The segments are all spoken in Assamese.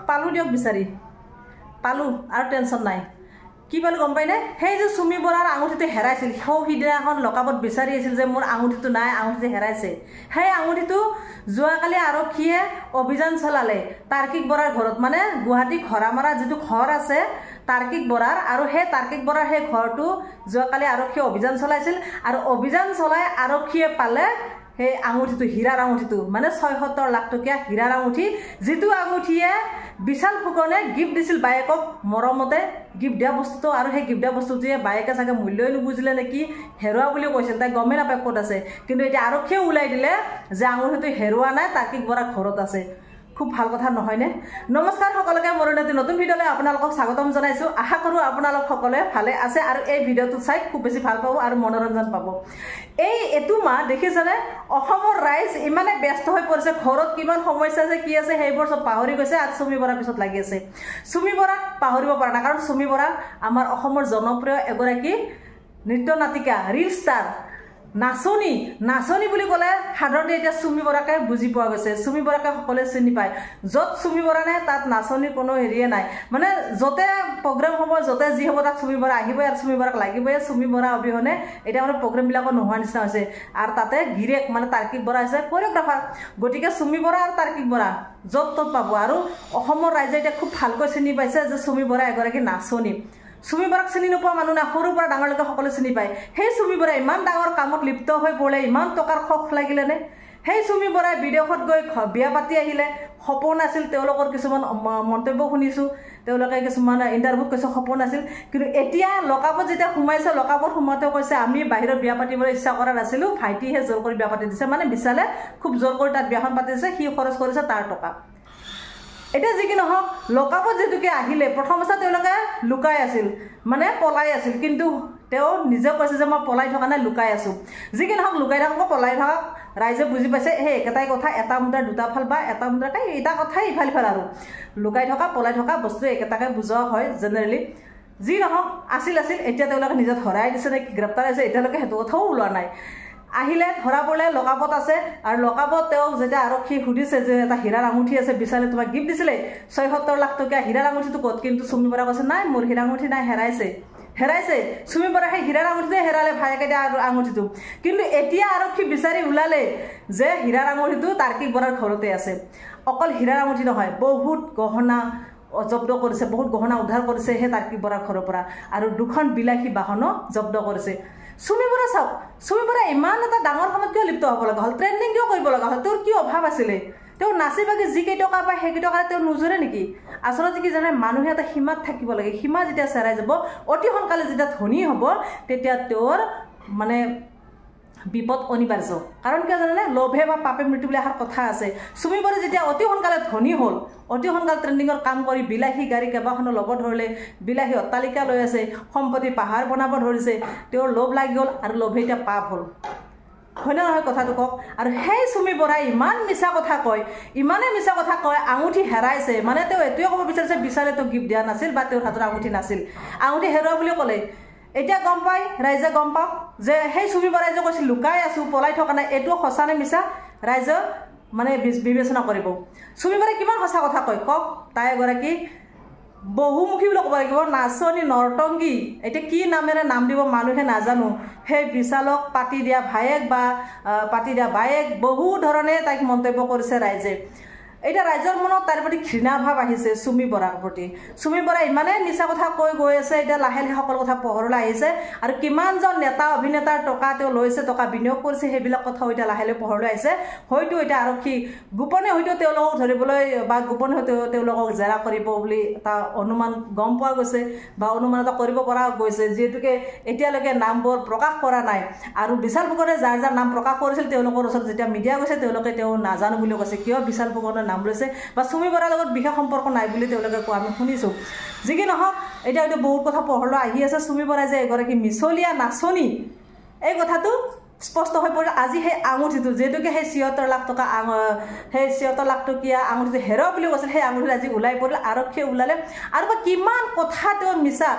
পালো দিয়ক বিচাৰি পালো আৰু টেনশ্যন নাই কি পালো গম পাইনে সেই যে চুমি বৰাৰ আঙুঠিটো হেৰাইছিল সিদিনাখন লকাপত বিচাৰি আছিল যে মোৰ আঙুঠিটো নাই আঙুঠিটো হেৰাইছে সেই আঙুঠিটো যোৱাকালি আৰক্ষীয়ে অভিযান চলালে তাৰ্কিক বৰাৰ ঘৰত মানে গুৱাহাটী ঘৰামাৰা যিটো ঘৰ আছে তাৰ্কিক বৰাৰ আৰু সেই তাৰ্কিক বৰাৰ সেই ঘৰটো যোৱাকালি আৰক্ষীয়ে অভিযান চলাইছিল আৰু অভিযান চলাই আৰক্ষীয়ে পালে সেই আঙুঠিটো হীৰাৰ আঙুঠিটো মানে ৭৬ লাখ টকীয়া হীৰাৰ আঙুঠি যিটো আঙুঠিয়ে বিশাল ফুকনে গিফ্ট দিছিল বায়েকক মৰমতে গিফ্ট দিয়া বস্তুটো আৰু সেই গিফ্ট দিয়া বস্তুটোৱে বায়েকে চাগে মূল্যই নুবুজিলে নেকি হেৰুৱা বুলি কৈছিল তাই গমেই নাপায় ক'ত আছে কিন্তু এতিয়া আৰক্ষীয়ে ওলাই দিলে যে আঙুঠিটো হেৰুৱা নাই তাৰ্কিক বৰাৰ ঘৰত আছে খুব ভাল কথা নহয়নে নমস্কাৰ সকলোকে মোৰ নতুন ভিডিঅ'লৈ আপোনালোকক স্বাগতম জনাইছোঁ আশা কৰোঁ আপোনালোক সকলোৱে ভালে আছে আৰু এই ভিডিঅ'টো চাই খুব বেছি ভাল পাব আৰু মনোৰঞ্জন পাব এইটো মাহ দেখিছেনে অসমৰ ৰাইজ ইমানে ব্যস্ত হৈ পৰিছে ঘৰত কিমান সমস্যা আছে কি আছে সেইবোৰ চব পাহৰি গৈছে আৰু চুমি বৰাৰ পিছত লাগি আছে চুমি বৰাক পাহৰিব পৰা নাই কাৰণ চুমি বৰা আমাৰ অসমৰ জনপ্ৰিয় এগৰাকী নৃত্য নাটিকা ৰিল ষ্টাৰ নাচনী বুলি ক'লে সাধাৰণতে এতিয়া চুমি বৰাকে বুজি পোৱা গৈছে চুমি বৰাকে সকলোৱে চিনি পায় য'ত চুমি বৰা নাই তাত নাচনীৰ কোনো হেৰিয়ে নাই মানে য'তে প্ৰগ্ৰেম হ'ব য'তে যি হ'ব তাত চুমি বৰা আহিবই আৰু চুমি বৰাক লাগিবই চুমি বৰা অবিহনে এতিয়া মানে প্ৰগ্ৰেমবিলাকো নোহোৱা নিচিনা হৈছে আৰু তাতে গিৰেক মানে তাৰ্কিক বৰা হৈছে কৰিঅ'গ্ৰাফাৰ গতিকে চুমি বৰা আৰু তাৰ্কিক বৰা য'ত ত'ত পাব আৰু অসমৰ ৰাইজে এতিয়া খুব ভালকৈ চিনি পাইছে যে চুমি বৰা এগৰাকী নাচনী চুমি বৰাক চিনি নোপোৱা মানুহ নাই সৰুৰ পৰা ডাঙৰলৈকে সকলোৱে চিনি পায় সেই চুমি বৰা ইমান ডাঙৰ কামত লিপ্ত হৈ পৰিলে ইমান টকাৰ খখ লাগিলেনে সেই চুমি বৰাই বিদেশত গৈ বিয়া পাতি আহিলে সপোন আছিল তেওঁলোকৰ কিছুমান মন্তব্য শুনিছোঁ তেওঁলোকে কিছুমান ইণ্টাৰভিউত কৈছে সপোন আছিল কিন্তু এতিয়া লকাপত যেতিয়া সোমাইছে লকাপত সোমাওঁতে কৈছে আমি বাহিৰত বিয়া পাতিবলৈ ইচ্ছা কৰা নাছিলোঁ ভাইটিহে জোৰ কৰি বিয়া পাতি দিছে মানে বিশালে খুব জোৰ কৰি তাত বিয়াখন পাতিছে সি খৰচ কৰিছে তাৰ টকা এতিয়া যি কি নহওক লকাপত যেতুকে আহিলে প্ৰথম অৱস্থাত তেওঁলোকে লুকাই আছিল মানে পলাই আছিল কিন্তু তেওঁ নিজে কৈছে যে মই পলাই থকা নাই লুকাই আছোঁ যি কি নহওক লুকাই থাকক পলাই থাকক ৰাইজে বুজি পাইছে সেই একেটাই কথা এটা মুদ্ৰাৰ দুটা ফাল বা এটা মুদ্ৰাৰ এটা কথাই ইফাল ইফাল আৰু লুকাই থকা পলাই থকা বস্তু একেটাকে বুজোৱা হয় জেনেৰেলি যি নহওক আছিল এতিয়া তেওঁলোকে নিজে ধৰাই দিছে নে গ্ৰেপ্তাৰ হৈছে এতিয়ালৈকে সেইটো কথাও ওলোৱা নাই আহিলে ধৰা পৰিলে লকাপত আছে আৰু লকাপত তেওঁক যেতিয়া আৰক্ষী সুধিছে যে এটা হীৰাৰ আঙুঠি আছে বিশালে তোমাক গিফ্ট দিছিলে ৭৬ লাখ টকীয়া হীৰাৰ আঙুঠিটো ক'ত কিন্তু চুমি বৰা কৈছে নাই মোৰ হীৰা আঙুঠি নাই হেৰাইছে চুমি বৰা সেই হীৰাৰ আঙুঠিটোৱে হেৰালে ভায়েকে দিয়া আঙুঠিটো কিন্তু এতিয়া আৰক্ষী বিচাৰি ওলালে যে হীৰাৰ আঙুঠিটো তাৰ্কিক বৰাৰ ঘৰতে আছে অকল হীৰাৰ আঙুঠি নহয় বহুত গহনা জব্দ কৰিছে বহুত গহনা উদ্ধাৰ কৰিছে সেই তাৰ্কিক বৰাৰ ঘৰৰ পৰা আৰু দুখন বিলাসী বাহনো জব্দ কৰিছে চুমি বৰা চাওক চুমি বৰা ইমান এটা ডাঙৰ কামত কিয় লিপ্ত হ'ব লগা হ'ল ট্ৰেণ্ডিং কিয় কৰিব লগা হ'ল তেওঁৰ কি অভাৱ আছিলে তেওঁ নাচি বাগি যি কেইটকা পায় সেই কেইটকা তেওঁ নোজোৰে নেকি আচলতে কি জানে মানুহে এটা সীমাত থাকিব লাগে সীমা যেতিয়া চেৰাই যাব অতি সোনকালে যেতিয়া ধনী হ'ব তেতিয়া তেওঁৰ মানে বিপদ অনিবাৰ্য কাৰণ কিয় জানেনে লোভে বা পাপে মৃত্যু বুলি এষাৰ কথা আছে চুমি বৰা যেতিয়া অতি সোনকালে ধনী হ'ল অতি সোনকালে ট্ৰেণ্ডিঙৰ কাম কৰি বিলাসী গাড়ী কেইবাখনো ল'ব ধৰিলে বিলাসী অট্টালিকা লৈ আছে সম্পত্তি পাহাৰ বনাব ধৰিছে তেওঁৰ লোভ লাগি গ'ল আৰু লোভে এতিয়া পাপ হ'ল হয়নে নহয় কথাটো কওক আৰু সেই চুমি বৰাই ইমান মিছা কথা কয় ইমানেই মিছা কথা কয় আঙুঠি হেৰাইছে মানে তেওঁ এইটোৱে ক'ব বিচাৰিছে বিচাৰে তেওঁ গিফ্ট দিয়া নাছিল বা তেওঁৰ হাতত আঙুঠি নাছিল আঙুঠি হেৰুৱা বুলি ক'লে এতিয়া গম পায় ৰাইজে গম পাওক যে সেই চুমি বৰাই যে কৈছিল লুকাই আছোঁ পলাই থকা নাই এইটো সঁচা নে মিছা ৰাইজে মানে বিবেচনা কৰিব চুমি বৰাই কিমান সঁচা কথা কয় কওক তাই এগৰাকী বহুমুখী বুলি ক'ব লাগিব নাচনী নৰ্তংগী এতিয়া কি নামেৰে নাম দিব মানুহে নাজানো সেই বিশালক পাতি দিয়া ভায়েক বা পাতি দিয়া বায়েক বহু ধৰণে তাইক মন্তব্য কৰিছে ৰাইজে এটা ৰাইজৰ মনত তাৰ প্ৰতি ঘৃণা ভাৱ আহিছে চুমি বৰাৰ প্ৰতি চুমি বৰা ইমানেই মিছা কথা কৈ গৈ আছে এতিয়া লাহে লাহে সকলো কথা পোহৰলৈ আহিছে আৰু কিমানজন নেতা অভিনেতাৰ টকা তেওঁ লৈছে টকা বিনিয়োগ কৰিছে সেইবিলাক কথাও এতিয়া লাহে লাহে পোহৰলৈ আহিছে হয়তো এতিয়া আৰক্ষী গোপনে হয়তো তেওঁলোকক ধৰিবলৈ বা গোপনে হয়তো তেওঁলোকক জেৰা কৰিব বুলি এটা অনুমান গম পোৱা গৈছে বা অনুমান এটা কৰিব পৰা গৈছে যিহেতুকে এতিয়ালৈকে নামবোৰ প্ৰকাশ কৰা নাই আৰু বিশাল ফুকনে যাৰ যাৰ নাম প্ৰকাশ কৰিছিল তেওঁলোকৰ ওচৰত যেতিয়া মিডিয়া গৈছে তেওঁলোকে তেওঁ নাজানো বুলি কৈছে কিয় বিশাল ফুকনে নাম লৈছে বা চুমি বৰাৰ লগত বিশেষ সম্পৰ্ক নাই বুলি তেওঁলোকে কোৱা আমি শুনিছোঁ যি কি নহওক এতিয়া হয়তো বহুত কথা পোহৰলৈ আহি আছে চুমি বৰাই যে এগৰাকী মিছলীয়া নাচনী এই কথাটো স্পষ্ট হৈ পৰিল আজি সেই আঙুঠিটো যিহেতুকে সেই ৭৬ লাখ টকা সেই ৭৬ লাখ টকীয়া আঙুঠিটো হেৰুৱা বুলি কৈছিল সেই আঙুঠিটো আজি ওলাই পৰিল আৰক্ষীয়ে ওলালে আৰু কিমান কথা তেওঁৰ মিছা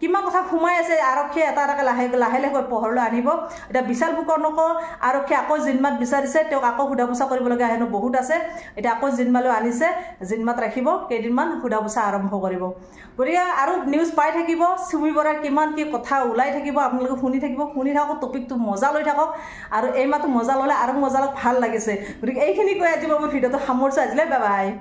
কিমান কথা সোমাই আছে আৰক্ষীয়ে এটা এটাকৈ লাহে লাহে পোহৰলৈ আনিব এতিয়া বিশাল ফুকনকো আৰক্ষীয়ে আকৌ জিনমাত বিচাৰিছে তেওঁক আকৌ সোধা পোছা কৰিবলগীয়া হেনো বহুত আছে এতিয়া আকৌ জিনমালৈ আনিছে জিনমাত ৰাখিব কেইদিনমান সোধা পোছা আৰম্ভ কৰিব গতিকে আৰু নিউজ পাই থাকিব চুমি বৰাৰ কিমান কি কথা ওলাই থাকিব আপোনালোকে শুনি থাকক টপিকটো মজা লৈ থাকক আৰু এই মাহটো মজা ল'লে আৰু মজা লওক ভাল লাগিছে গতিকে এইখিনি কৈ আজি মই ভিডিঅ'টো সামৰিছোঁ আজিলৈ বাই বাই